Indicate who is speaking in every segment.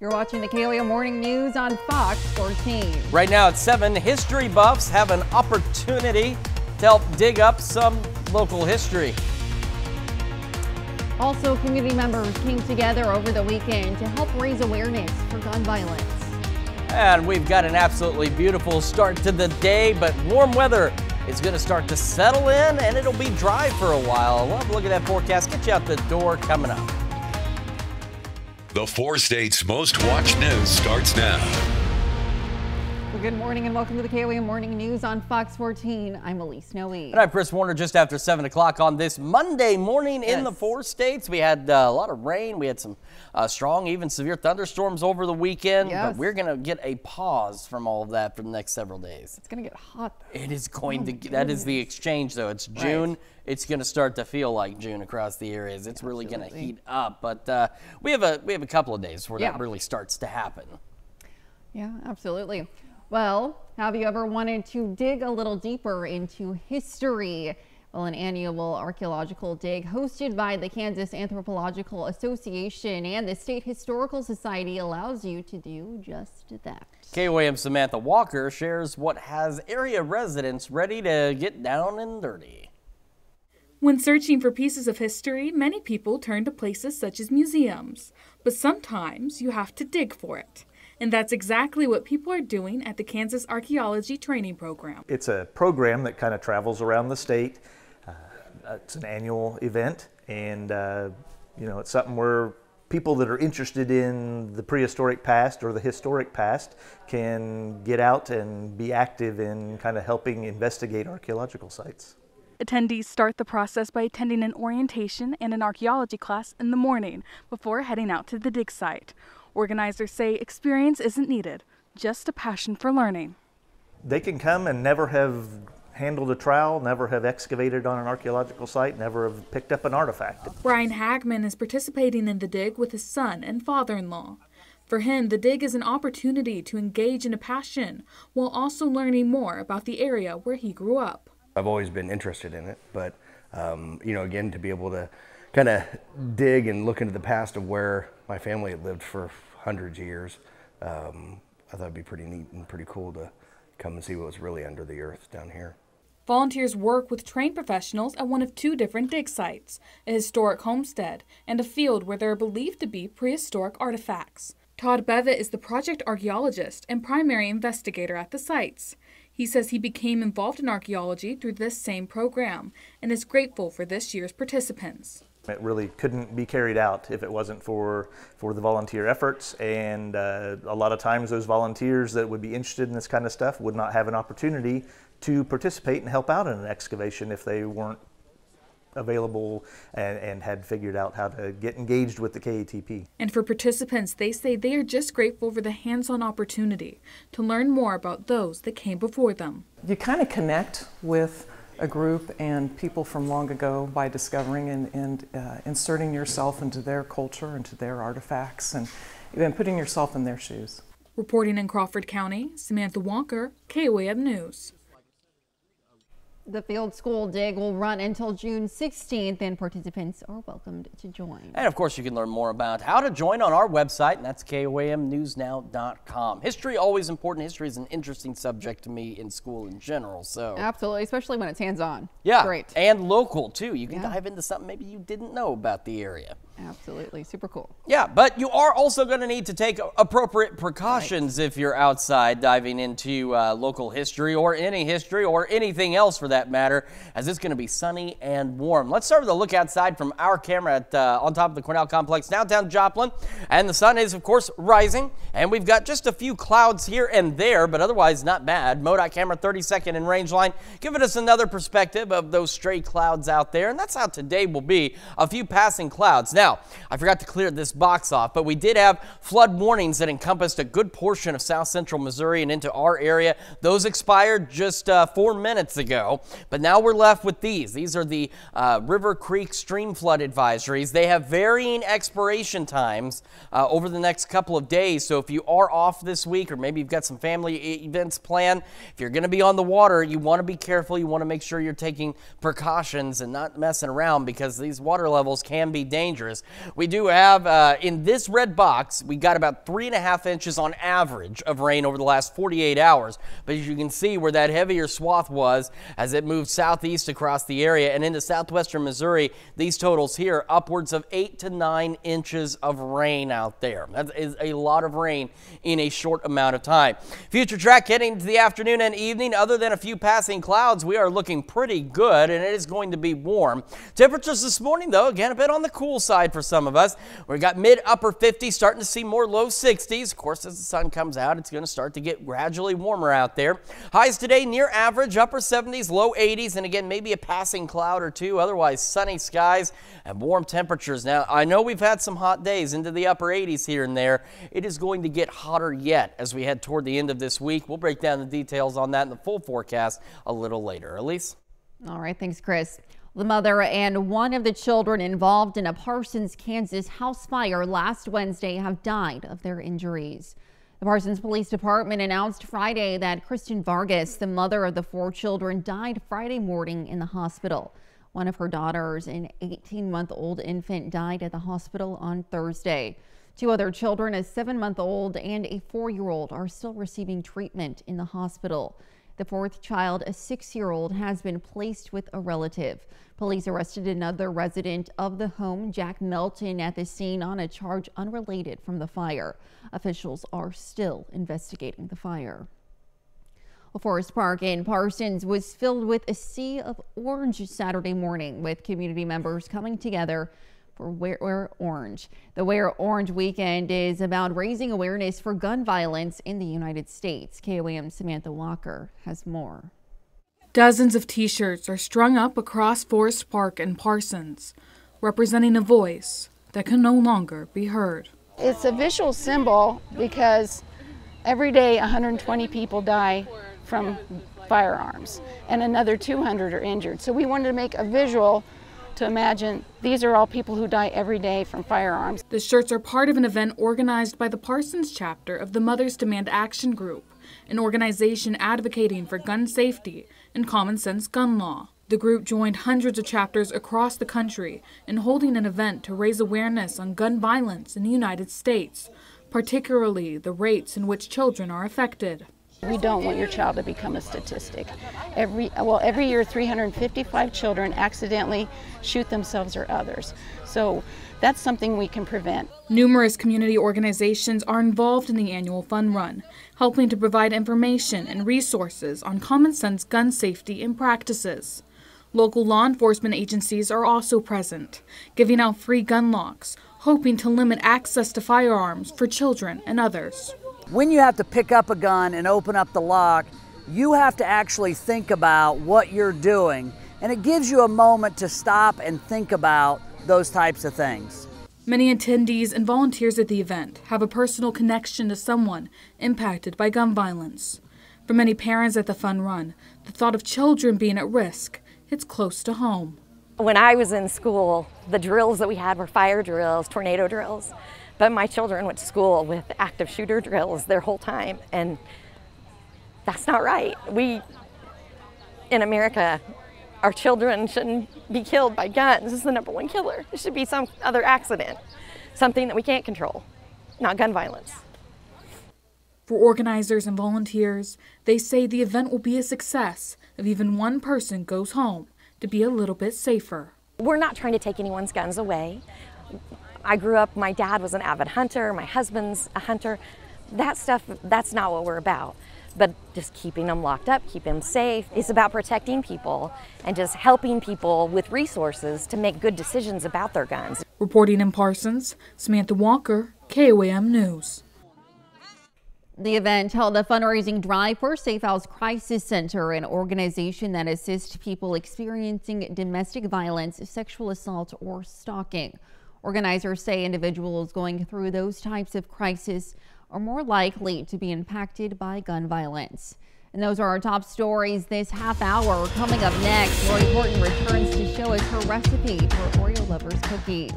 Speaker 1: You're watching the KOAM Morning News on Fox 14.
Speaker 2: Right now at 7, history buffs have an opportunity to help dig up some local history.
Speaker 1: Also, community members came together over the weekend to help raise awareness for gun violence.
Speaker 2: And we've got an absolutely beautiful start to the day, but warm weather is going to start to settle in and it'll be dry for a while. We'll have a look at that forecast, get you out the door coming up.
Speaker 3: The 4 states' most watched news starts now.
Speaker 1: Well, good morning and welcome to the KOAM Morning News on Fox 14. I'm Elise Noe.
Speaker 2: And I'm Chris Warner. Just after 7 o'clock on this Monday morning in the 4 states. We had a lot of rain. We had some strong, even severe thunderstorms over the weekend.
Speaker 1: Yes.
Speaker 2: But we're going to get a pause from all of that for the next several days.
Speaker 1: It's going to get hot, though.
Speaker 2: It is going to, that is the exchange, though. It's June.
Speaker 1: Right.
Speaker 2: It's going to start to feel like June across the areas. It's really going to heat up. But we have a couple of days where that really starts to happen.
Speaker 1: Yeah, absolutely. Well, have you ever wanted to dig a little deeper into history? Well, an annual archaeological dig hosted by the Kansas Anthropological Association and the State Historical Society allows you to do just that.
Speaker 2: KOAM's Samantha Walker shares what has area residents ready to get down and dirty.
Speaker 4: When searching for pieces of history, many people turn to places such as museums, but sometimes you have to dig for it. And that's exactly what people are doing at the Kansas Archaeology Training Program.
Speaker 5: It's a program that kind of travels around the state. It's an annual event, and it's something where people that are interested in the prehistoric past or the historic past can get out and be active in kind of helping investigate archaeological sites.
Speaker 4: Attendees start the process by attending an orientation and an archaeology class in the morning before heading out to the dig site. Organizers say experience isn't needed, just a passion for learning.
Speaker 5: They can come and never have handled a trowel, never have excavated on an archaeological site, never have picked up an artifact.
Speaker 4: Brian Hagman is participating in the dig with his son and father-in-law. For him, the dig is an opportunity to engage in a passion while also learning more about the area where he grew up.
Speaker 6: I've always been interested in it, but again, to be able to kind of dig and look into the past of where my family had lived for hundreds of years, I thought it'd be pretty neat and pretty cool to come and see what was really under the earth down here.
Speaker 4: Volunteers work with trained professionals at one of 2 different dig sites, a historic homestead and a field where there are believed to be prehistoric artifacts. Todd Bevitt is the project archaeologist and primary investigator at the sites. He says he became involved in archaeology through this same program and is grateful for this year's participants.
Speaker 5: It really couldn't be carried out if it wasn't for the volunteer efforts, and a lot of times those volunteers that would be interested in this kind of stuff would not have an opportunity to participate and help out in an excavation if they weren't available and had figured out how to get engaged with the KATP.
Speaker 4: And for participants, they say they are just grateful for the hands-on opportunity to learn more about those that came before them.
Speaker 7: You kind of connect with a group and people from long ago by discovering and inserting yourself into their culture, into their artifacts, and then putting yourself in their shoes.
Speaker 4: Reporting in Crawford County, Samantha Walker, KOAM News.
Speaker 1: The field school dig will run until June 16th, and participants are welcomed to join.
Speaker 2: And of course, you can learn more about how to join on our website, and that's KOAMnewsnow.com. History, always important. History is an interesting subject to me in school in general. So
Speaker 1: Absolutely, especially when it's hands-on.
Speaker 2: Yeah,
Speaker 1: great.
Speaker 2: And local, too. You can dive into something maybe you didn't know about the area.
Speaker 1: Absolutely, super cool.
Speaker 2: Yeah, but you are also going to need to take appropriate precautions if you're outside diving into local history or anything else for that matter, as it's going to be sunny and warm. Let's start with a look outside from our camera at on top of the Cornell Complex, downtown Joplin, and the sun is, of course, rising, and we've got just a few clouds here and there, but otherwise not bad. MoDOT camera 32nd in range line, giving us another perspective of those stray clouds out there, and that's how today will be, a few passing clouds. Now, I forgot to clear this box off, but we did have flood warnings that encompassed a good portion of south central Missouri and into our area. Those expired just 4 minutes ago, but now we're left with these. These are the River Creek stream flood advisories. They have varying expiration times over the next couple of days, so if you are off this week or maybe you've got some family events planned, if you're going to be on the water, you want to be careful. You want to make sure you're taking precautions and not messing around because these water levels can be dangerous. dangerous. We do have, in this red box, we got about 3.5 inches on average of rain over the last 48 hours. But as you can see where that heavier swath was as it moved southeast across the area and into southwestern Missouri, these totals here, upwards of 8 to 9 inches of rain out there. That is a lot of rain in a short amount of time. Future track heading into the afternoon and evening, other than a few passing clouds, we are looking pretty good, and it is going to be warm. Temperatures this morning, though, again, a bit on the cool side for some of us. We've got mid-upper 50s, starting to see more low 60s. Of course, as the sun comes out, it's going to start to get gradually warmer out there. Highs today near average, upper 70s, low 80s, and again, maybe a passing cloud or two. Otherwise, sunny skies and warm temperatures. Now, I know we've had some hot days into the upper 80s here and there. It is going to get hotter yet as we head toward the end of this week. We'll break down the details on that in the full forecast a little later. Elise?
Speaker 1: All right, thanks, Chris. The mother and one of the children involved in a Parsons, Kansas house fire last Wednesday have died of their injuries. The Parsons Police Department announced Friday that Kristen Vargas, the mother of the 4 children, died Friday morning in the hospital. One of her daughters, an 18-month-old infant, died at the hospital on Thursday. 2 other children, a 7-month-old and a 4-year-old, are still receiving treatment in the hospital. The 4th child, a 6-year-old, has been placed with a relative. Police arrested another resident of the home, Jack Melton, at the scene on a charge unrelated from the fire. Officials are still investigating the fire. Well, Forest Park in Parsons was filled with a sea of orange Saturday morning, with community members coming together for Wear Orange. The Wear Orange weekend is about raising awareness for gun violence in the United States. KOAM's Samantha Walker has more.
Speaker 4: Dozens of t-shirts are strung up across Forest Park and Parsons, representing a voice that can no longer be heard.
Speaker 8: It's a visual symbol because every day 120 people die from firearms and another 200 are injured. So we wanted to make a visual to imagine these are all people who die every day from firearms.
Speaker 4: The shirts are part of an event organized by the Parsons chapter of the Mothers Demand Action Group, an organization advocating for gun safety and common sense gun law. The group joined hundreds of chapters across the country in holding an event to raise awareness on gun violence in the United States, particularly the rates in which children are affected.
Speaker 8: We don't want your child to become a statistic. Every year 355 children accidentally shoot themselves or others. So that's something we can prevent.
Speaker 4: Numerous community organizations are involved in the annual fun run, helping to provide information and resources on common sense gun safety and practices. Local law enforcement agencies are also present, giving out free gun locks, hoping to limit access to firearms for children and others.
Speaker 9: When you have to pick up a gun and open up the lock, you have to actually think about what you're doing, and it gives you a moment to stop and think about those types of things.
Speaker 4: Many attendees and volunteers at the event have a personal connection to someone impacted by gun violence. For many parents at the fun run, the thought of children being at risk hits close to home.
Speaker 10: When I was in school, the drills that we had were fire drills, tornado drills. But my children went to school with active shooter drills their whole time, and that's not right. We, in America, our children shouldn't be killed by guns. This is the #1 killer. It should be some other accident, something that we can't control, not gun violence.
Speaker 4: For organizers and volunteers, they say the event will be a success if even one person goes home to be a little bit safer.
Speaker 10: We're not trying to take anyone's guns away. I grew up, my dad was an avid hunter, my husband's a hunter. That stuff, that's not what we're about. But just keeping them locked up, keeping them safe. It's about protecting people and just helping people with resources to make good decisions about their guns.
Speaker 4: Reporting in Parsons, Samantha Walker, KOAM News.
Speaker 1: The event held a fundraising drive for Safe House Crisis Center, an organization that assists people experiencing domestic violence, sexual assault, or stalking. Organizers say individuals going through those types of crises are more likely to be impacted by gun violence. And those are our top stories this half hour. Coming up next, Lori Horton returns to show us her recipe for Oreo lovers cookies.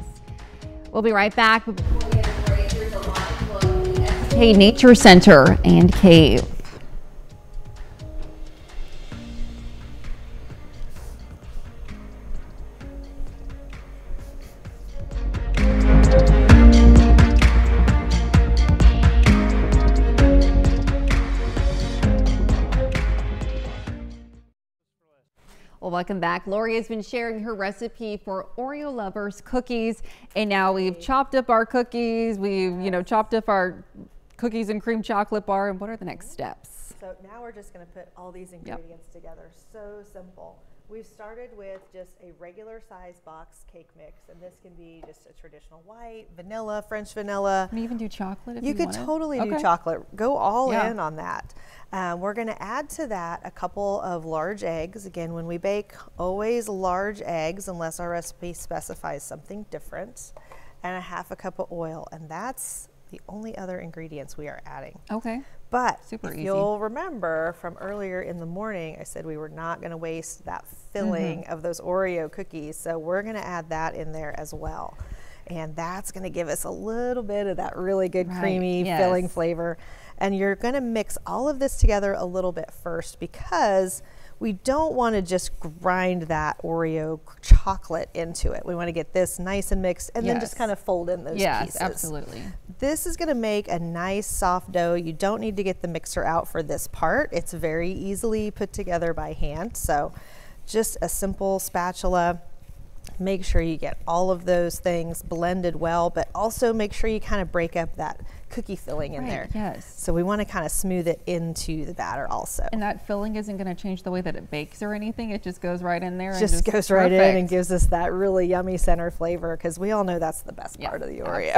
Speaker 1: We'll be right back. But before we get to break, here's a live look at the Nature Center and Cave. Well, welcome back. Lori has been sharing her recipe for Oreo Lovers cookies, and now we've chopped up our cookies. We've, chopped up our cookies and cream chocolate bar. And what are the next steps?
Speaker 11: So now we're just going to put all these ingredients together. So simple. We've started with just a regular size box cake mix, and this can be just a traditional white, vanilla, French vanilla.
Speaker 1: Can you even do chocolate if
Speaker 11: you could
Speaker 1: wanted?
Speaker 11: totally do chocolate. Go all
Speaker 1: Yeah.
Speaker 11: in on that. We're going to add to that a couple of large eggs. Again, when we bake, always large eggs unless our recipe specifies something different, and a half a cup of oil, and that's the only other ingredients we are adding.
Speaker 1: Okay.
Speaker 11: But
Speaker 1: Super
Speaker 11: if
Speaker 1: easy.
Speaker 11: you'll remember from earlier in the morning, I said we were not going to waste that filling of those Oreo cookies. So we're going to add that in there as well. And that's going to give us a little bit of that really good creamy filling flavor. And you're going to mix all of this together a little bit first, because we don't want to just grind that Oreo chocolate into it. We want to get this nice and mixed and then just kind of fold in those pieces.
Speaker 1: Yes, absolutely.
Speaker 11: This is going to make a nice soft dough. You don't need to get the mixer out for this part. It's very easily put together by hand. So just a simple spatula. Make sure you get all of those things blended well, but also make sure you kind of break up that cookie filling in there.
Speaker 1: Yes.
Speaker 11: So we want to kind of smooth it into the batter also.
Speaker 1: And that filling isn't going to change the way that it bakes or anything. It just goes right in there.
Speaker 11: Just goes right in and gives us that really yummy center flavor, because we all know that's the best part of the Oreo.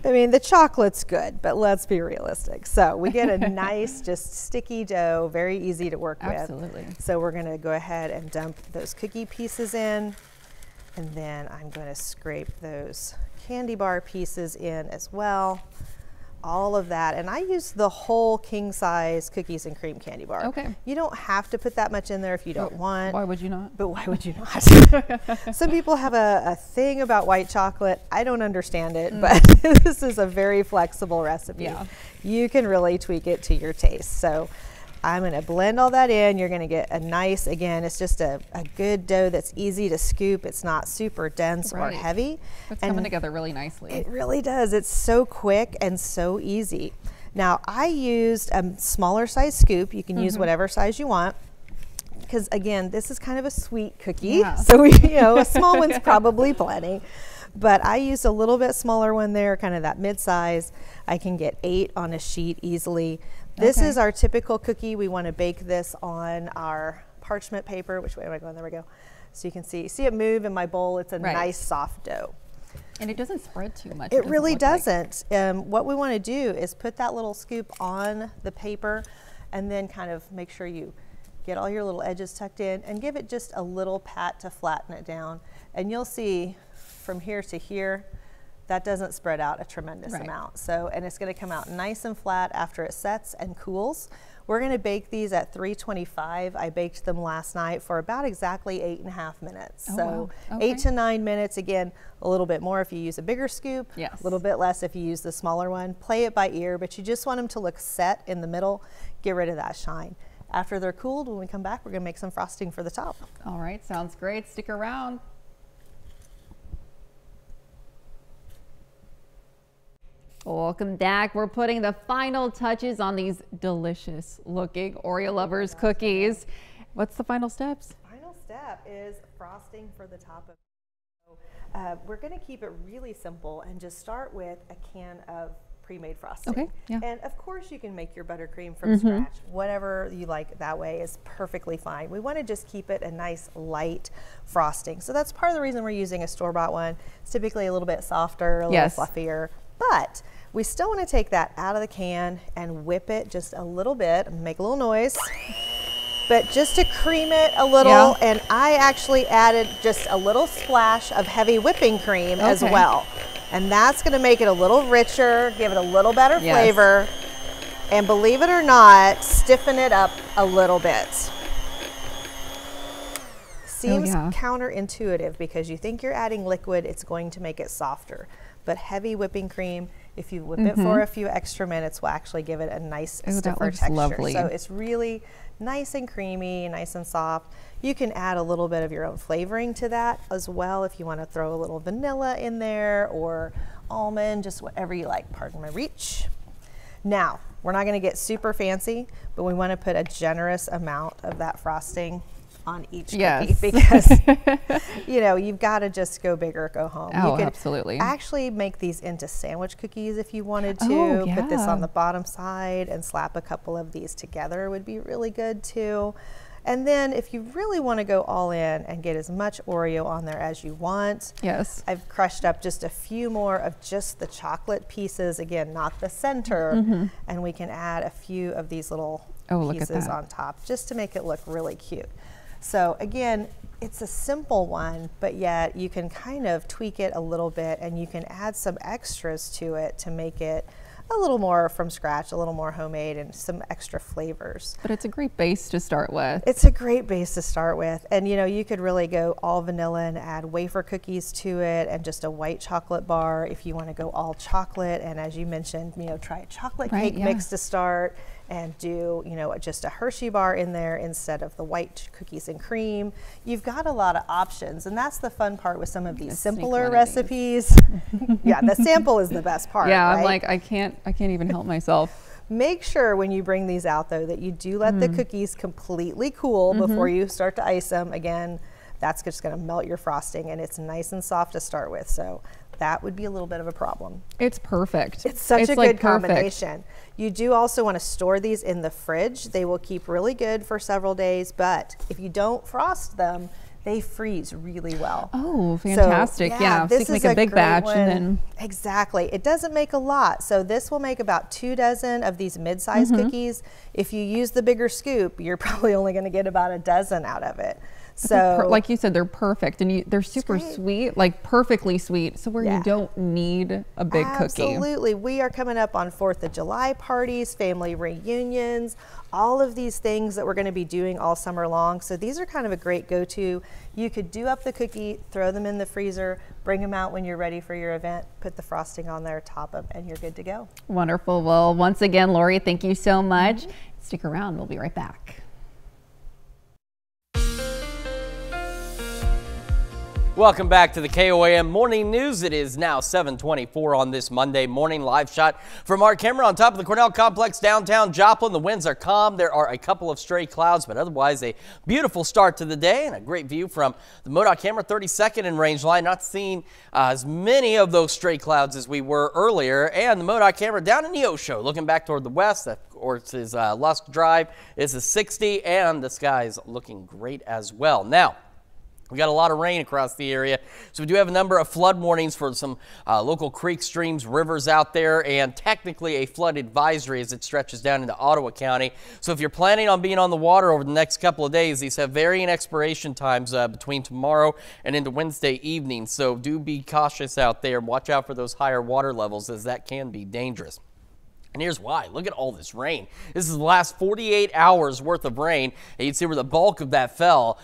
Speaker 11: I mean, the chocolate's good, but let's be realistic. So we get a nice, just sticky dough, very easy to work with.
Speaker 1: Absolutely.
Speaker 11: So we're going to go ahead and dump those cookie pieces in, and then I'm going to scrape those candy bar pieces in as well. All of that, and I use the whole king size cookies and cream candy bar.
Speaker 1: Okay.
Speaker 11: You don't have to put that much in there if you don't want.
Speaker 1: Why would you not?
Speaker 11: But why would you not? Some people have a thing about white chocolate. I don't understand it, but this is a very flexible recipe.
Speaker 1: Yeah.
Speaker 11: You can really tweak it to your taste. So I'm going to blend all that in. You're going to get a nice, again, it's just a good dough that's easy to scoop. It's not super dense or heavy.
Speaker 1: It's coming together really nicely.
Speaker 11: It really does. It's so quick and so easy. Now, I used a smaller size scoop. You can use whatever size you want, because again, this is kind of a sweet cookie. So a small one's probably plenty. But I used a little bit smaller one there, kind of that mid-size. I can get 8 on a sheet easily. This is our typical cookie. We want to bake this on our parchment paper. Which way am I going? There we go. So you can see it move in my bowl. It's a nice soft dough.
Speaker 1: And it doesn't spread too much.
Speaker 11: It really doesn't. What we want to do is put that little scoop on the paper, and then kind of make sure you get all your little edges tucked in and give it just a little pat to flatten it down. And you'll see from here to here, that doesn't spread out a tremendous amount. So, and it's going to come out nice and flat after it sets and cools. We're going to bake these at 325. I baked them last night for about exactly 8.5 minutes. So 8 to 9 minutes. Again, a little bit more if you use a bigger scoop, a little bit less if you use the smaller one. Play it by ear, but you just want them to look set in the middle. Get rid of that shine. After they're cooled, when we come back, we're going to make some frosting for the top.
Speaker 1: All right, sounds great. Stick around. Welcome back. We're putting the final touches on these delicious looking Oreo Lovers cookies. What's the final steps?
Speaker 11: Final step is frosting for the top of we're going to keep it really simple and just start with a can of pre-made frosting.
Speaker 1: Okay, yeah.
Speaker 11: And of course you can make your buttercream from scratch. Whatever you like that way is perfectly fine. We want to just keep it a nice light frosting. So that's part of the reason we're using a store-bought one. It's typically a little bit softer, a little fluffier, but we still want to take that out of the can and whip it just a little bit, make a little noise, but just to cream it a little. And I actually added just a little splash of heavy whipping cream as well. And that's going to make it a little richer, give it a little better flavor, and believe it or not, stiffen it up a little bit. Seems counterintuitive because you think you're adding liquid, it's going to make it softer. But heavy whipping cream, if you whip it for a few extra minutes, will actually give it a nice stiffer texture.
Speaker 1: Lovely.
Speaker 11: So it's really nice and creamy, nice and soft. You can add a little bit of your own flavoring to that as well if you want to throw a little vanilla in there or almond, just whatever you like. Pardon my reach. Now, we're not going to get super fancy, but we want to put a generous amount of that frosting on each cookie
Speaker 1: Yes.
Speaker 11: because, you know, you've got to just go big or go home.
Speaker 1: Oh,
Speaker 11: you could
Speaker 1: absolutely.
Speaker 11: actually make these into sandwich cookies if you wanted to.
Speaker 1: Oh,
Speaker 11: Put this
Speaker 1: yeah.
Speaker 11: on the bottom side and slap a couple of these together would be really good too. And then if you really want to go all in and get as much Oreo on there as you want,
Speaker 1: Yes.
Speaker 11: I've crushed up just a few more of just the chocolate pieces, again, not the center, and we can add a few of these little
Speaker 1: Look at
Speaker 11: pieces
Speaker 1: that.
Speaker 11: on top just to make it look really cute. So again, it's a simple one, but yet you can kind of tweak it a little bit and you can add some extras to it to make it a little more from scratch, a little more homemade, and some extra flavors.
Speaker 1: But it's a great base to start with.
Speaker 11: It's a great base to start with. And you know, you could really go all vanilla and add wafer cookies to it and just a white chocolate bar if you want to go all chocolate. And as you mentioned, you know, try a chocolate
Speaker 1: Right,
Speaker 11: cake
Speaker 1: yeah.
Speaker 11: mix to start and do, you know, just a Hershey bar in there instead of the white cookies and cream. You've got a lot of options, and that's the fun part with some of these
Speaker 1: Let's sneak
Speaker 11: simpler
Speaker 1: one of
Speaker 11: recipes. Yeah, the sample is the best part.
Speaker 1: Yeah, I'm
Speaker 11: right?
Speaker 1: like, I can't even help myself.
Speaker 11: Make sure when you bring these out though that you do let the cookies completely cool before you start to ice them. Again, that's just going to melt your frosting and it's nice and soft to start with. So that would be a little bit of a problem.
Speaker 1: It's perfect.
Speaker 11: It's such a
Speaker 1: like
Speaker 11: good combination. You do also want to store these in the fridge. They will keep really good for several days, but if you don't frost them, they freeze really well.
Speaker 1: Oh, fantastic.
Speaker 11: So,
Speaker 1: yeah, so you
Speaker 11: this
Speaker 1: can make
Speaker 11: is
Speaker 1: a big
Speaker 11: great
Speaker 1: batch
Speaker 11: one.
Speaker 1: and then
Speaker 11: Exactly. It doesn't make a lot. So this will make about 2 dozen of these mid-sized cookies. If you use the bigger scoop, you're probably only going to get about a dozen out of it. So
Speaker 1: like you said, they're perfect and they're super
Speaker 11: great.
Speaker 1: sweet, like perfectly sweet. So where
Speaker 11: Yeah.
Speaker 1: you don't need a big cookie.
Speaker 11: Absolutely. We are coming up on 4th of July parties, family reunions, all of these things that we're going to be doing all summer long. So these are kind of a great go-to. You could do up the cookie, throw them in the freezer, bring them out when you're ready for your event, put the frosting on there, top them, and you're good to go.
Speaker 1: Wonderful. Well, once again, Lori, thank you so much. Stick around. We'll be right back.
Speaker 2: Welcome back to the KOAM Morning News. It is now 7:24 on this Monday morning. Live shot from our camera on top of the Cornell Complex downtown Joplin. The winds are calm. There are a couple of stray clouds, but otherwise a beautiful start to the day and a great view from the MoDOT camera 32nd and range line. Not seeing as many of those stray clouds as we were earlier. And the MoDOT camera down in Neosho looking back toward the west. Of course, is Lusk Drive is a 60 and the sky's looking great as well. Now, we got a lot of rain across the area, so we do have a number of flood warnings for some local creeks, streams, rivers out there, and technically a flood advisory as it stretches down into Ottawa County. So if you're planning on being on the water over the next couple of days, these have varying expiration times between tomorrow and into Wednesday evening. So do be cautious out there. Watch out for those higher water levels as that can be dangerous. And here's why. Look at all this rain. This is the last 48 hours worth of rain. And you can see where the bulk of that fell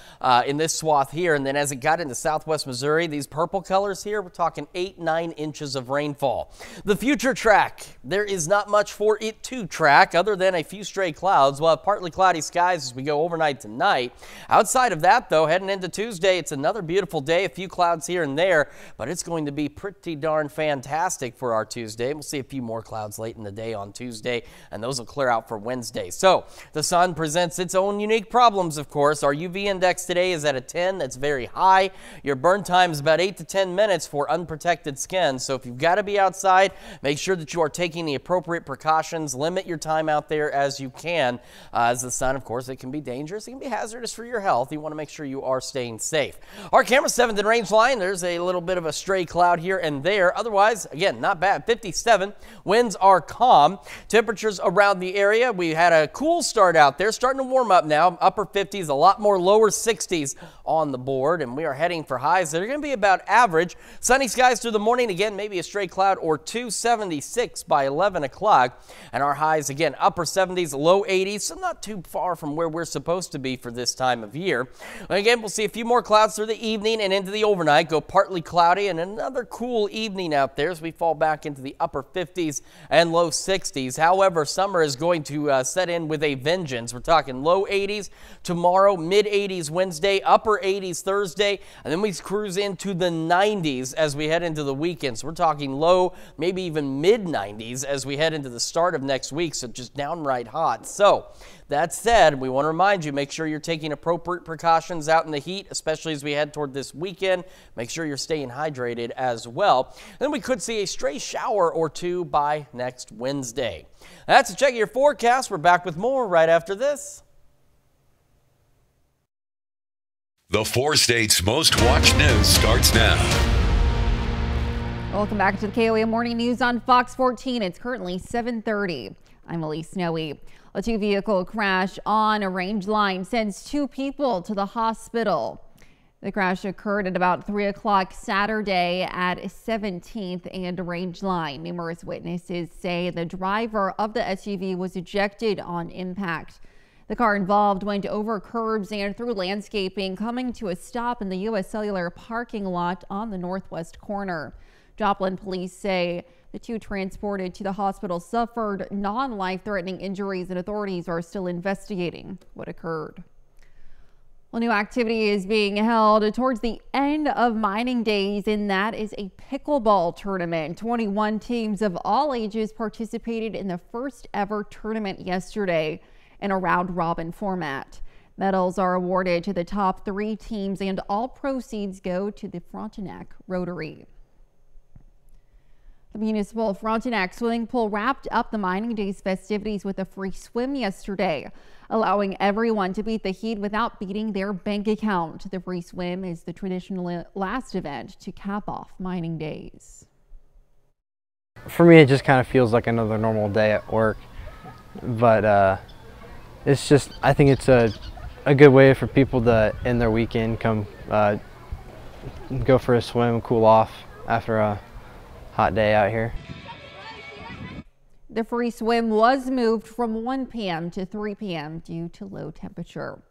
Speaker 2: in this swath here. And then as it got into southwest Missouri, these purple colors here, we're talking 8-9 inches of rainfall. The future track, there is not much for it to track other than a few stray clouds. We'll have partly cloudy skies as we go overnight tonight. Outside of that, though, heading into Tuesday, it's another beautiful day. A few clouds here and there, but it's going to be pretty darn fantastic for our Tuesday. We'll see a few more clouds late in the day on Tuesday, and those will clear out for Wednesday. So the sun presents its own unique problems, of course. Our UV index today is at a 10. That's very high. Your burn time is about 8 to 10 minutes for unprotected skin. So if you've got to be outside, make sure that you are taking the appropriate precautions. Limit your time out there as you can. As the sun, of course, it can be dangerous. It can be hazardous for your health. You want to make sure you are staying safe. Our camera 7th and range line, there's a little bit of a stray cloud here and there. Otherwise, again, not bad. 57. Winds are calm. Temperatures around the area, we had a cool start out there, starting to warm up now. Upper 50s, a lot more lower 60s on the board, and we are heading for highs that are going to be about average. Sunny skies through the morning, again, maybe a stray cloud or two. 76 by 11 o'clock, and our highs, again, upper 70s, low 80s, so not too far from where we're supposed to be for this time of year. Again, we'll see a few more clouds through the evening and into the overnight, go partly cloudy, and another cool evening out there as we fall back into the upper 50s and low 60s. 60s. However, summer is going to set in with a vengeance. We're talking low 80s tomorrow, mid 80s Wednesday, upper 80s Thursday, and then we cruise into the 90s as we head into the weekend. So we're talking low, maybe even mid 90s as we head into the start of next week. So just downright hot. So that said, we want to remind you, make sure you're taking appropriate precautions out in the heat, especially as we head toward this weekend. Make sure you're staying hydrated as well. Then we could see a stray shower or two by next Wednesday. That's a check of your forecast. We're back with more right after this.
Speaker 3: The 4 states' most watched news starts now.
Speaker 1: Welcome back to the KOA Morning News on Fox 14. It's currently 7:30. I'm Elise Snowy. A two-vehicle crash on a range line sends 2 people to the hospital. The crash occurred at about 3 o'clock Saturday at 17th and Range Line. Numerous witnesses say the driver of the SUV was ejected on impact. The car involved went over curbs and through landscaping, coming to a stop in the U.S. Cellular parking lot on the northwest corner. Joplin police say the 2 transported to the hospital suffered non-life-threatening injuries, and authorities are still investigating what occurred. Well, new activity is being held towards the end of mining days, and that is a pickleball tournament. 21 teams of all ages participated in the first ever tournament yesterday in a round-robin format. Medals are awarded to the top 3 teams, and all proceeds go to the Frontenac Rotary. The Municipal Frontenac swimming pool wrapped up the mining days festivities with a free swim yesterday, allowing everyone to beat the heat without beating their bank account. The free swim is the traditional last event to cap off mining days.
Speaker 12: For me, it just kind of feels like another normal day at work, but it's just, I think it's a good way for people to end their weekend, come go for a swim, cool off after a hot day out here.
Speaker 1: The free swim was moved from 1 p.m. to 3 p.m. due to low temperature.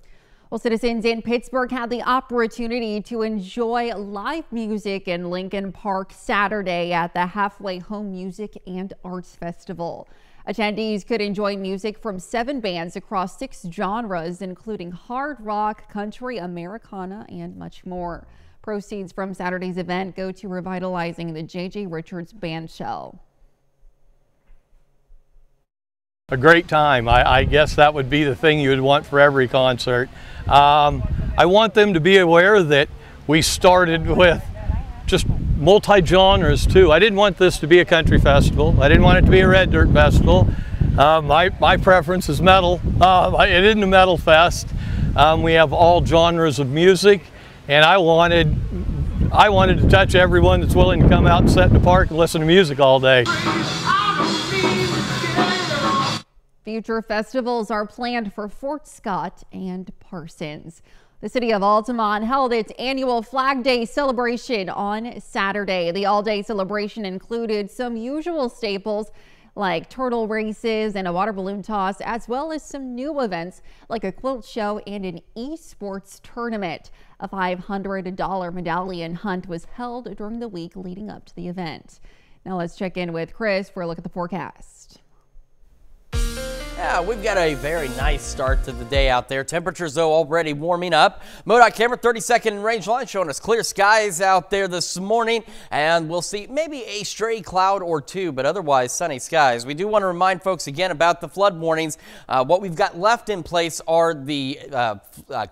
Speaker 1: Well, citizens in Pittsburgh had the opportunity to enjoy live music in Lincoln Park Saturday at the Halfway Home Music and Arts Festival. Attendees could enjoy music from 7 bands across 6 genres, including hard rock, country, Americana, and much more. Proceeds from Saturday's event go to revitalizing the J.J. Richards Band Shell.
Speaker 13: A great time. I guess that would be the thing you would want for every concert. I want them to be aware that we started with just multi-genres too. I didn't want this to be a country festival. I didn't want it to be a red dirt festival. My preference is metal. It isn't a metal fest. We have all genres of music. And I wanted to touch everyone that's willing to come out and sit in the park and listen to music all day.
Speaker 1: Future festivals are planned for Fort Scott and Parsons. The city of Altamont held its annual Flag Day celebration on Saturday. The all-day celebration included some usual staples like turtle races and a water balloon toss, as well as some new events like a quilt show and an esports tournament. A $500 medallion hunt was held during the week leading up to the event. Now let's check in with Chris for a look at the forecast.
Speaker 2: Yeah, we've got a very nice start to the day out there. Temperatures, though, already warming up. MoDOT camera 32nd and Range Line showing us clear skies out there this morning. And we'll see maybe a stray cloud or 2, but otherwise sunny skies. We do want to remind folks again about the flood warnings. What we've got left in place are the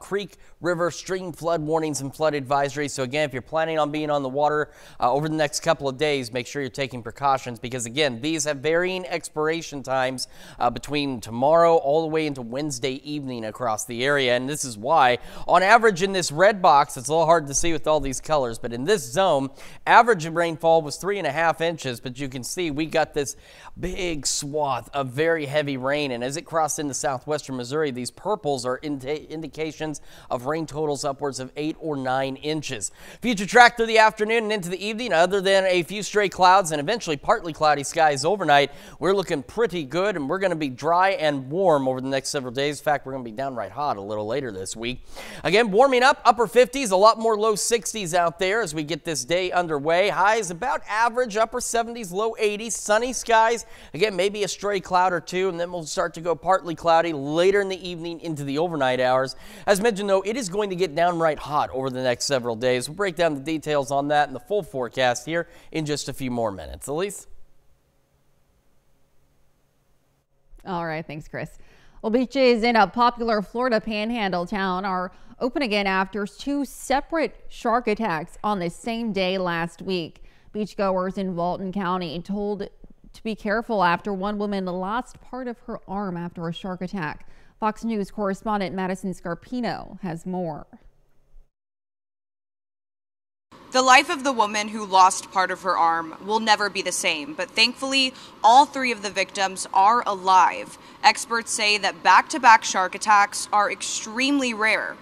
Speaker 2: creek, river, stream flood warnings and flood advisories. So again, if you're planning on being on the water over the next couple of days, make sure you're taking precautions because again, these have varying expiration times between tomorrow all the way into Wednesday evening across the area. And this is why on average in this red box, it's a little hard to see with all these colors, but in this zone, average rainfall was 3.5 inches, but you can see we got this big swath of very heavy rain. And as it crossed into southwestern Missouri, these purples are indications of rain totals upwards of 8 or 9 inches. Future track through the afternoon and into the evening, other than a few stray clouds and eventually partly cloudy skies overnight, we're looking pretty good and we're going to be dry dry and warm over the next several days. In fact, we're going to be downright hot a little later this week. Again, warming up, upper 50s, a lot more low 60s out there as we get this day underway. Highs about average, upper 70s, low 80s, sunny skies. Again, maybe a stray cloud or two, and then we'll start to go partly cloudy later in the evening into the overnight hours. As mentioned, though, it is going to get downright hot over the next several days. We'll break down the details on that and the full forecast here in just a few more minutes. Elise?
Speaker 1: All right, thanks, Chris. Well, beaches in a popular Florida panhandle town are open again after 2 separate shark attacks on the same day last week. Beachgoers in Walton County told to be careful after one woman lost part of her arm after a shark attack. Fox News correspondent Madison Scarpino has more.
Speaker 14: The life of the woman who lost part of her arm will never be the same, but thankfully, all 3 of the victims are alive. Experts say that back-to-back shark attacks are extremely rare.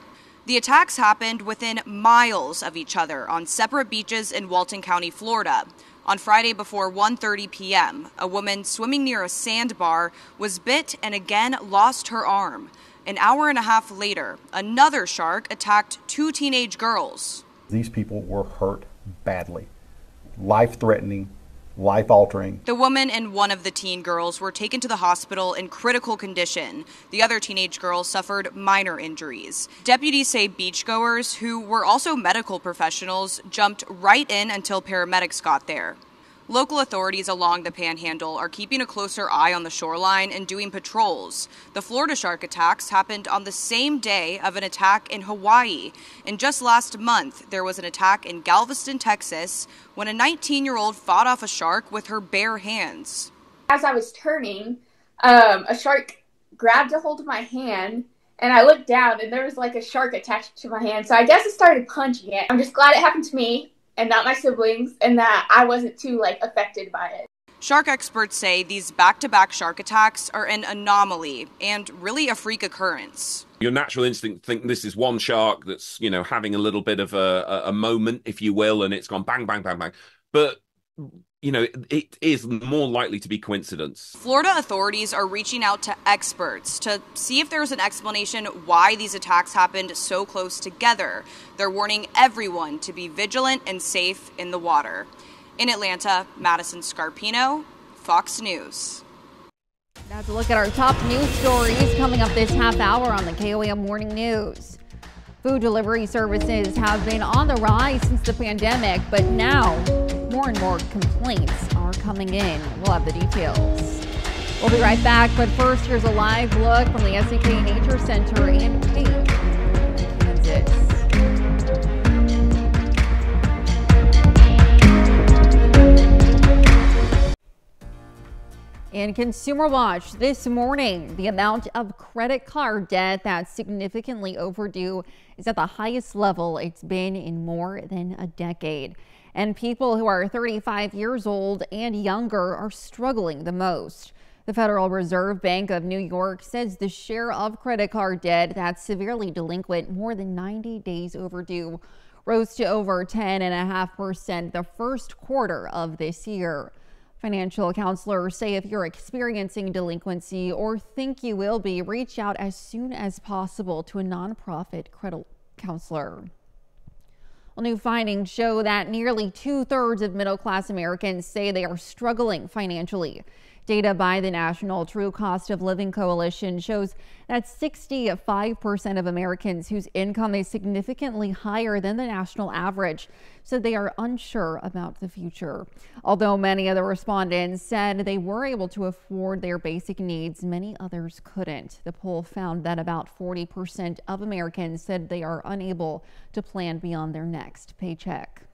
Speaker 14: The attacks happened within miles of each other on separate beaches in Walton County, Florida. On Friday before 1:30 p.m., a woman swimming near a sandbar was bit and again lost her arm. An hour and a half later, another shark attacked 2 teenage girls.
Speaker 15: These people were hurt badly, life-threatening, life-altering.
Speaker 14: The woman and one of the teen girls were taken to the hospital in critical condition. The other teenage girl suffered minor injuries. Deputies say beachgoers, who were also medical professionals, jumped right in until paramedics got there. Local authorities along the Panhandle are keeping a closer eye on the shoreline and doing patrols. The Florida shark attacks happened on the same day of an attack in Hawaii. And just last month, there was an attack in Galveston, Texas, when a 19-year-old fought off a shark with her bare hands.
Speaker 16: As I was turning, a shark grabbed a hold of my hand, and I looked down, and there was like a shark attached to my hand. So I guess I started punching it. I'm just glad it happened to me and not my siblings, and that I wasn't too affected by it.
Speaker 14: Shark experts say these back-to-back shark attacks are an anomaly and really a freak occurrence.
Speaker 17: Your natural instinct to think this is one shark that's, having a little bit of a moment, if you will, and it's gone bang, bang, bang, bang. But, it is more likely to be coincidence.
Speaker 14: Florida authorities are reaching out to experts to see if there's an explanation why these attacks happened so close together. They're warning everyone to be vigilant and safe in the water. In Atlanta, Madison Scarpino, Fox News.
Speaker 1: Now to look at our top news stories coming up this half hour on the KOAM Morning News. Food delivery services have been on the rise since the pandemic, but now more and more complaints are coming in. We'll have the details. We'll be right back, but first, here's a live look from the SEK Nature Center in Kansas. In Consumer Watch this morning, the amount of credit card debt that's significantly overdue is at the highest level it's been in more than a decade. And people who are 35 years old and younger are struggling the most. The Federal Reserve Bank of New York says the share of credit card debt that's severely delinquent, more than 90 days overdue, rose to over 10.5% the first quarter of this year. Financial counselors say if you're experiencing delinquency or think you will be, reach out as soon as possible to a nonprofit credit counselor. Well, new findings show that nearly 2/3 of middle-class Americans say they are struggling financially. Data by the National True Cost of Living Coalition shows that 65% of Americans whose income is significantly higher than the national average said they are unsure about the future. Although many of the respondents said they were able to afford their basic needs, many others couldn't. The poll found that about 40% of Americans said they are unable to plan beyond their next paycheck.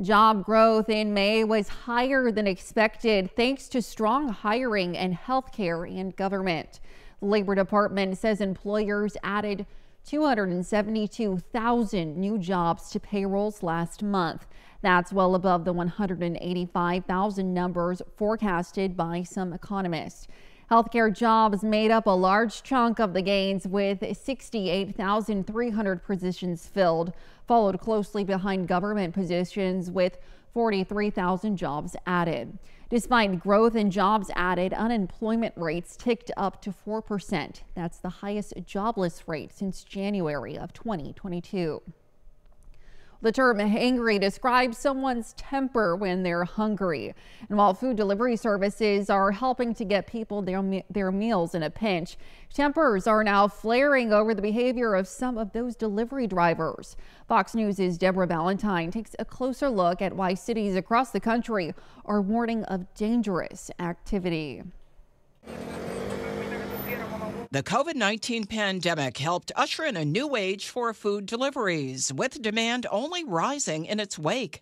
Speaker 1: Job growth in May was higher than expected thanks to strong hiring in healthcare and government. The Labor Department says employers added 272,000 new jobs to payrolls last month. That's well above the 185,000 numbers forecasted by some economists. Healthcare jobs made up a large chunk of the gains, with 68,300 positions filled, followed closely behind government positions with 43,000 jobs added. Despite growth in jobs added, unemployment rates ticked up to 4%. That's the highest jobless rate since January of 2022. The term hangry describes someone's temper when they're hungry. And while food delivery services are helping to get people their meals in a pinch, tempers are now flaring over the behavior of some of those delivery drivers. Fox News' Deborah Valentine takes a closer look at why cities across the country are warning of dangerous activity.
Speaker 18: The COVID-19 pandemic helped usher in a new age for food deliveries, with demand only rising in its wake.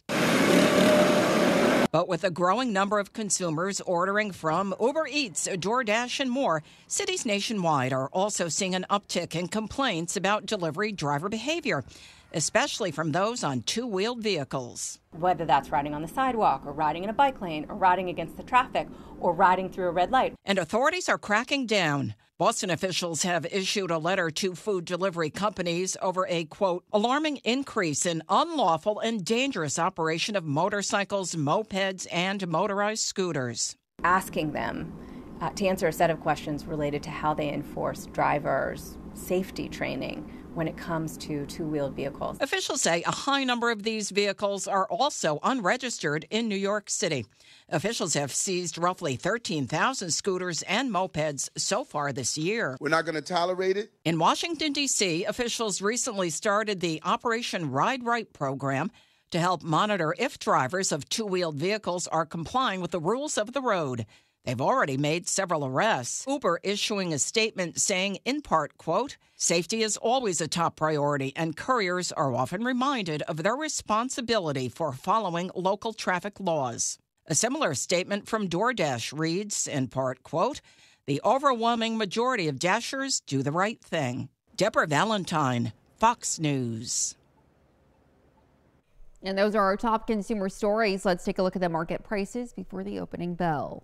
Speaker 18: But with a growing number of consumers ordering from Uber Eats, DoorDash, and more, cities nationwide are also seeing an uptick in complaints about delivery driver behavior, especially from those on two-wheeled vehicles.
Speaker 19: Whether that's riding on the sidewalk or riding in a bike lane or riding against the traffic or riding through a red light.
Speaker 18: And authorities are cracking down. Boston officials have issued a letter to food delivery companies over a, quote, alarming increase in unlawful and dangerous operation of motorcycles, mopeds, and motorized scooters.
Speaker 19: Asking them to answer a set of questions related to how they enforce drivers' safety training when it comes to two-wheeled vehicles.
Speaker 18: Officials say a high number of these vehicles are also unregistered in New York City. Officials have seized roughly 13,000 scooters and mopeds so far this year.
Speaker 20: We're not going to tolerate it.
Speaker 18: In Washington, D.C., officials recently started the Operation Ride Right program to help monitor if drivers of two-wheeled vehicles are complying with the rules of the road. They've already made several arrests. Uber issuing a statement saying, in part, quote, safety is always a top priority, and couriers are often reminded of their responsibility for following local traffic laws. A similar statement from DoorDash reads, in part, quote, the overwhelming majority of Dashers do the right thing. Deborah Valentine, Fox News.
Speaker 1: And those are our top consumer stories. Let's take a look at the market prices before the opening bell.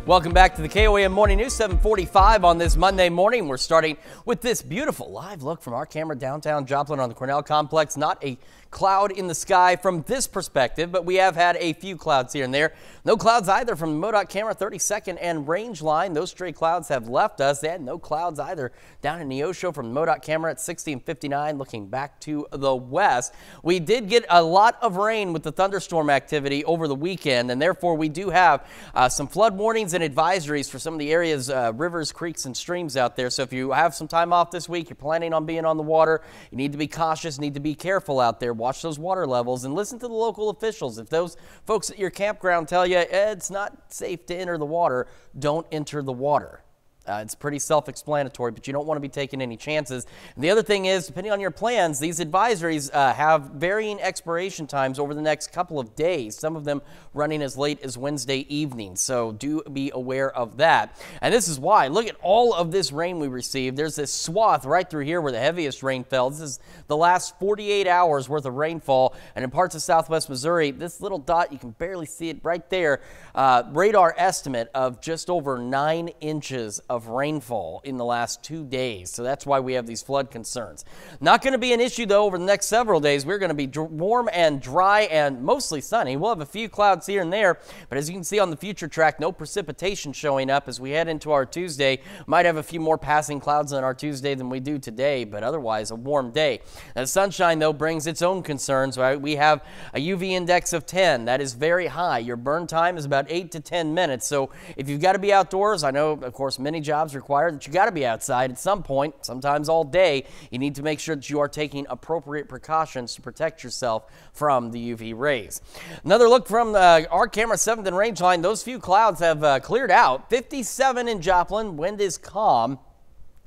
Speaker 2: Welcome back to the KOAM Morning News, 7:45 on this Monday morning. We're starting with this beautiful live look from our camera downtown Joplin on the Cornell Complex. Not a cloud in the sky from this perspective, but we have had a few clouds here and there. No clouds either from the MoDOT camera 32nd and range line. Those stray clouds have left us. And no clouds either down in Neosho from the MoDOT camera at 60 and 59 looking back to the west. We did get a lot of rain with the thunderstorm activity over the weekend, and therefore we do have some flood warnings and advisories for some of the areas, rivers, creeks, and streams out there. So if you have some time off this week, you're planning on being on the water, you need to be cautious, need to be careful out there. Watch those water levels and listen to the local officials. If those folks at your campground tell you it's not safe to enter the water, don't enter the water. It's pretty self-explanatory, but you don't want to be taking any chances. And the other thing is, depending on your plans, these advisories have varying expiration times over the next couple of days, some of them running as late as Wednesday evening. So do be aware of that. And this is why. Look at all of this rain we received. There's this swath right through here where the heaviest rain fell. This is the last 48 hours worth of rainfall. And in parts of southwest Missouri, this little dot, you can barely see it right there, radar estimate of just over 9 inches of rainfall in the last 2 days. So that's why we have these flood concerns. Not going to be an issue, though, over the next several days. We're going to be warm and dry and mostly sunny. We'll have a few clouds here and there, but as you can see on the future track, no precipitation showing up as we head into our Tuesday. Might have a few more passing clouds on our Tuesday than we do today, but otherwise a warm day. Now, the sunshine, though, brings its own concerns, right? We have a UV index of 10. That is very high. Your burn time is about 8 to 10 minutes. So if you've got to be outdoors, I know, of course, many jobs require that you got to be outside at some point, sometimes all day. You need to make sure that you are taking appropriate precautions to protect yourself from the UV rays. Another look from our camera 7th and range line. Those few clouds have cleared out. 57 in Joplin. Wind is calm.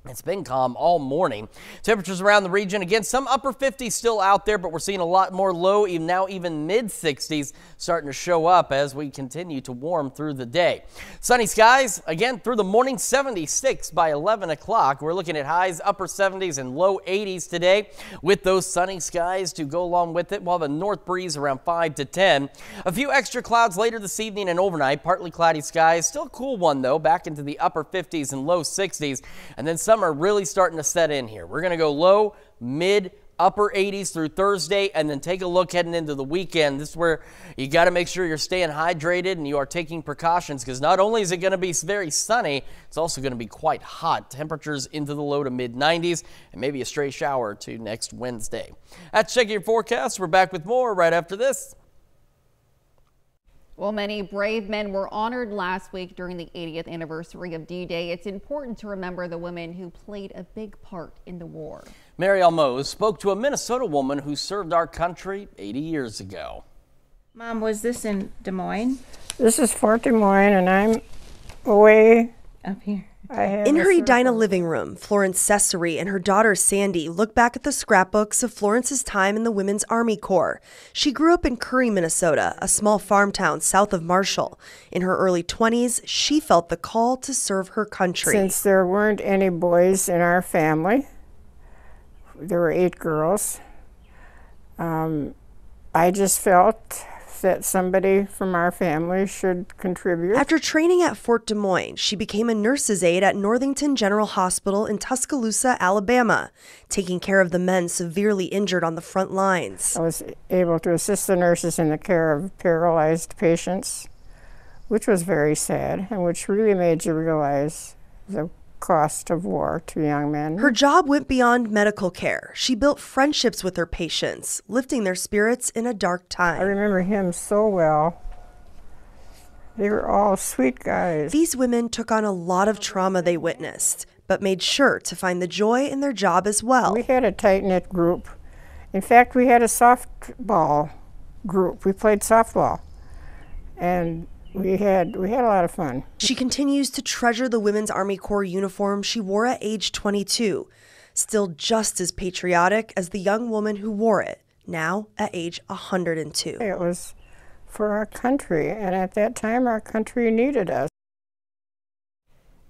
Speaker 2: It's been calm all morning. Temperatures around the region, again, some upper 50s still out there, but we're seeing a lot more low, even mid 60s starting to show up as we continue to warm through the day. Sunny skies, again, through the morning, 76 by 11 o'clock. We're looking at highs, upper 70s and low 80s today with those sunny skies to go along with it, while the north breeze around 5 to 10. A few extra clouds later this evening and overnight, partly cloudy skies. Still a cool one, though, back into the upper 50s and low 60s, and then some are really starting to set in here. We're going to go low, mid, upper 80s through Thursday, and then take a look heading into the weekend. This is where you got to make sure you're staying hydrated and you are taking precautions, because not only is it going to be very sunny, it's also going to be quite hot. Temperatures into the low to mid 90s and maybe a stray shower or two next Wednesday. That's checking your forecast. We're back with more right after this.
Speaker 1: Well, many brave men were honored last week during the 80th anniversary of D-Day. It's important to remember the women who played a big part in the war.
Speaker 2: Mary Almose spoke to a Minnesota woman who served our country 80 years ago.
Speaker 20: Mom, was this in Des Moines?
Speaker 21: This is Fort Des Moines, and I'm away
Speaker 20: up here.
Speaker 22: In her Edina living room, Florence Cesare and her daughter Sandy look back at the scrapbooks of Florence's time in the Women's Army Corps. She grew up in Curry, Minnesota, a small farm town south of Marshall. In her early 20s, she felt the call to serve her country.
Speaker 21: Since there weren't any boys in our family, there were 8 girls, I just felt that somebody from our family should contribute.
Speaker 22: After training at Fort Des Moines, she became a nurse's aide at Northington General Hospital in Tuscaloosa, Alabama, taking care of the men severely injured on the front lines.
Speaker 21: I was able to assist the nurses in the care of paralyzed patients, which was very sad and which really made you realize the cost of war to young men.
Speaker 22: Her job went beyond medical care. She built friendships with her patients, lifting their spirits in a dark time.
Speaker 21: I remember him so well. They were all sweet guys.
Speaker 22: These women took on a lot of trauma they witnessed, but made sure to find the joy in their job as well.
Speaker 21: We had a tight-knit group. In fact, we had a softball group. We played softball, and we had a lot of fun.
Speaker 22: She continues to treasure the Women's Army Corps uniform she wore at age 22, still just as patriotic as the young woman who wore it, now at age 102.
Speaker 21: It was for our country, and at that time our country needed us.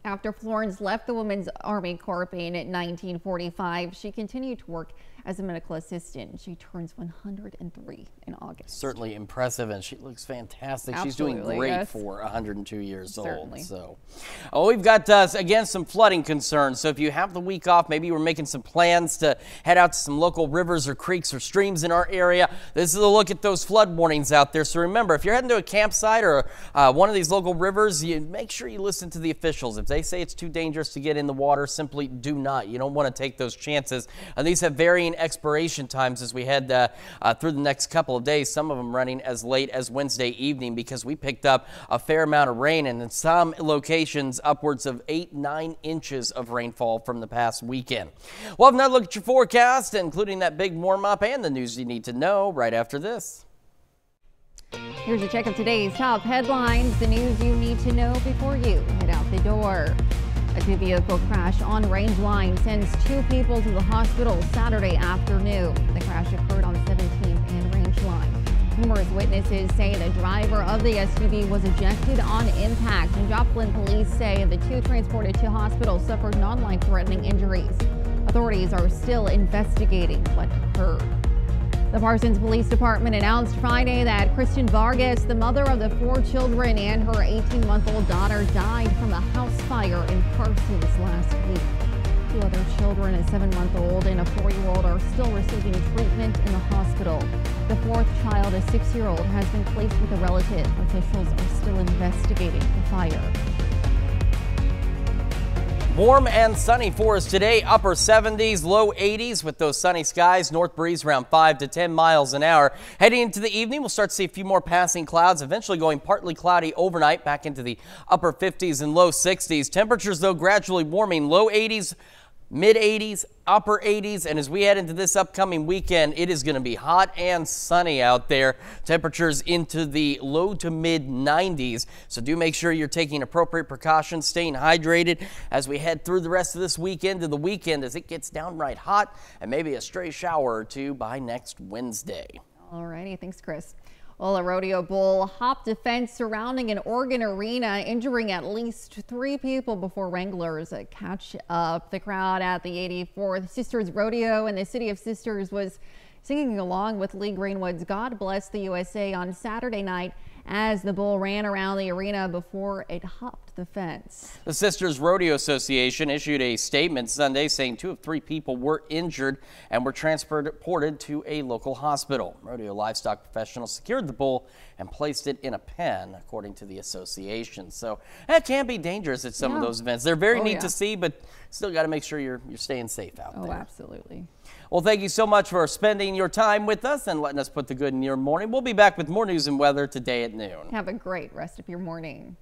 Speaker 1: After Florence left the Women's Army Corps in 1945, she continued to work as a medical assistant. She turns 103 in August.
Speaker 2: Certainly impressive, and she looks fantastic.
Speaker 1: Absolutely,
Speaker 2: she's doing great
Speaker 1: yes.
Speaker 2: for 102 years
Speaker 1: Certainly.
Speaker 2: old. So, we've got, again, some flooding concerns. So if you have the week off, maybe you were making some plans to head out to some local rivers or creeks or streams in our area. This is a look at those flood warnings out there. So remember, if you're heading to a campsite or one of these local rivers, you make sure you listen to the officials. If they say it's too dangerous to get in the water, simply do not. You don't want to take those chances. And these have varying expiration times as we head through the next couple of days, some of them running as late as Wednesday evening, because we picked up a fair amount of rain, and in some locations upwards of 8-9 inches of rainfall from the past weekend. We'll have another look at your forecast, including that big warm-up and the news you need to know right after this.
Speaker 1: Here's a check of today's top headlines, the news you need to know before you head out the door. A two-vehicle crash on Range Line sends 2 people to the hospital Saturday afternoon. The crash occurred on 17th and Range Line. Numerous witnesses say the driver of the SUV was ejected on impact, and Joplin police say the 2 transported to hospital suffered non-life-threatening injuries. Authorities are still investigating what occurred. The Parsons Police Department announced Friday that Kristen Vargas, the mother of the 4 children and her 18-month-old daughter, died from a house fire in Parsons last week. 2 other children, a 7-month-old and a 4-year-old, are still receiving treatment in the hospital. The 4th child, a 6-year-old, has been placed with a relative. Officials are still investigating the fire.
Speaker 2: Warm and sunny for us today, upper 70s, low 80s with those sunny skies, north breeze around 5 to 10 miles an hour. Heading into the evening, we'll start to see a few more passing clouds, eventually going partly cloudy overnight back into the upper 50s and low 60s. Temperatures, though, gradually warming, low 80s mid-80s, upper 80s, and as we head into this upcoming weekend, it is going to be hot and sunny out there. Temperatures into the low to mid-90s, so do make sure you're taking appropriate precautions, staying hydrated as we head through the rest of this weekend to the weekend as it gets downright hot, and maybe a stray shower or two by next Wednesday.
Speaker 1: All righty, thanks, Chris. Well, a rodeo bull hopped a fence surrounding an Oregon arena, injuring at least 3 people before wranglers catch up. The crowd at the 84th Sisters Rodeo in the city of Sisters was singing along with Lee Greenwood's God Bless the USA on Saturday night as the bull ran around the arena before it hopped the fence.
Speaker 2: The Sisters Rodeo Association issued a statement Sunday saying 2 of 3 people were injured and were transported to a local hospital. Rodeo livestock professionals secured the bull and placed it in a pen, according to the association. So that can be dangerous at some of those events. They're very neat to see, but still got to make sure you're staying safe out there.
Speaker 1: Oh, absolutely.
Speaker 2: Well, thank you so much for spending your time with us and letting us put the good in your morning. We'll be back with more news and weather today at noon.
Speaker 1: Have a great rest of your morning.